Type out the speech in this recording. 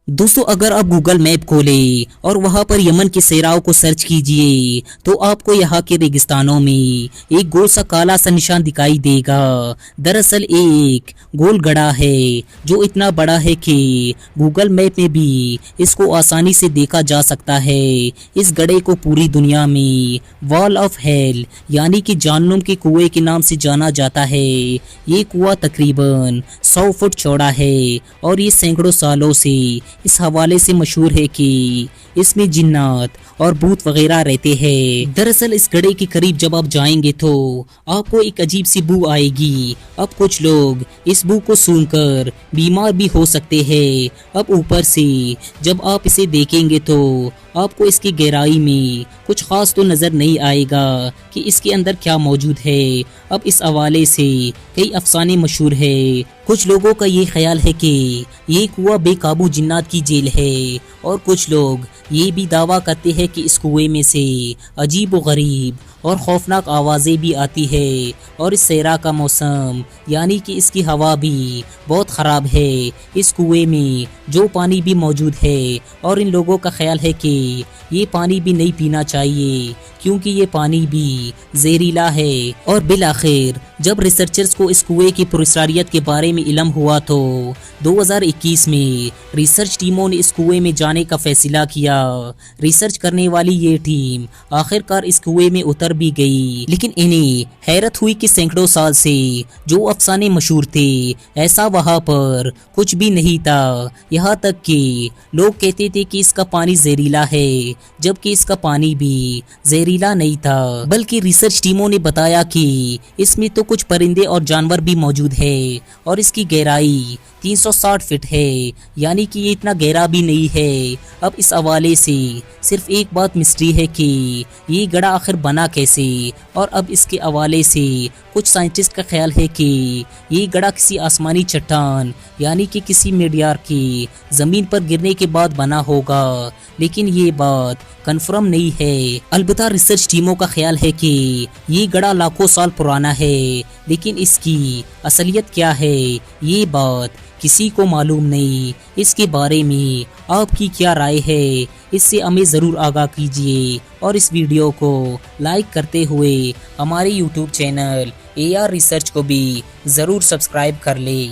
دوستو اگر آپ گوگل میپ کھولیں اور وہاں پر یمن کے صحراؤں کو سرچ کیجئے تو آپ کو یہاں کے ریگستانوں میں ایک گول سا کالا سا نشان دکھائی دے گا۔ دراصل ایک گول گڑھا ہے جو اتنا بڑا ہے کہ گوگل میپ میں بھی اس کو آسانی سے دیکھا جا سکتا ہے۔ اس گڑھے کو پوری دنیا میں وال آف ہیل یعنی کہ جہنم کے کنویں کے نام سے جانا جاتا ہے۔ یہ کنواں تقریباً 100 فٹ چوڑا ہے اور یہ سینکڑوں سالوں سے اس حوالے سے مشہور ہے کہ اس میں جنات اور بھوت وغیرہ رہتے ہیں۔ دراصل اس گڑھے کے قریب جب آپ جائیں گے تو آپ کو ایک عجیب سی بو آئے گی۔ اب کچھ لوگ اس بو کو سونگھ کر بیمار بھی ہو سکتے ہیں۔ اب اوپر سے جب آپ اسے دیکھیں گے تو آپ کو اس کی گہرائی میں کچھ خاص تو نظر نہیں آئے گا کہ اس کے اندر کیا موجود ہے۔ اب اس حوالے سے کئی افسانے مشہور ہیں۔ کچھ لوگوں کا یہ خیال ہے کہ یہ کنواں بے قابو جنات کی جیل ہے اور کچھ لوگ یہ بھی دعویٰ کرتے ہیں کہ اس کنویں میں سے عجیب و غریب اور خوفناک آوازیں بھی آتی ہے اور اس صحرا کا موسم یعنی کہ اس کی ہوا بھی بہت خراب ہے۔ اس کنویں میں جو پانی بھی موجود ہے اور ان لوگوں کا خیال ہے کہ یہ پانی بھی نہیں پینا چاہیے کیونکہ یہ پانی بھی زہریلا ہے۔ اور بالآخر جب ریسرچرز کو اس کنویں کی پراسراریت کے بارے میں علم ہوا تو 2021 میں ریسرچ ٹیموں نے اس کنویں میں جانے کا فیصلہ کیا۔ ریسرچ کرنے والی یہ ٹیم آخرکار اس کنویں میں اتر بھی گئی، لیکن انہیں حیرت ہوئی کہ سینکڑوں سال سے جو افسانے مشہور تھے ایسا وہاں پر کچھ بھی نہیں تھا۔ یہاں تک کہ لوگ کہتے تھے کہ اس کا پانی زہریلا ہے جبکہ اس کا پانی بھی زہریلا نہیں تھا، بلکہ ریسرچ ٹیموں نے بتایا کہ اس میں تو کچھ پرندے اور جانور بھی موجود ہے اور اس کی گہرائی 360 فٹ ہے یعنی کہ یہ اتنا گہرا بھی نہیں ہے۔ اب اس حوالے سے صرف ایک بات مسٹری ہے کہ یہ گڑھا آخر بنا کیسے، اور اب اس کے حوالے سے کچھ سائنٹسٹ کا خیال ہے کہ یہ گڑھا کسی آسمانی چٹان یعنی کہ کسی میٹیور کی زمین پر گرنے کے بعد بنا ہوگا، لیکن یہ بات کنفرم نہیں ہے۔ البتہ ریسرچ ٹیموں کا خیال ہے کہ یہ گڑھا لاکھوں سال پرانا ہے، لیکن اس کی اصلیت کیا ہے یہ بات کسی کو معلوم نہیں۔ اس کے بارے میں آپ کی کیا رائے ہے؟ اس سے ہمیں ضرور آگاہ کیجیے اور اس ویڈیو کو لائک کرتے ہوئے ہمارے یوٹیوب چینل AR ریسرچ کو بھی ضرور سبسکرائب کر لیں۔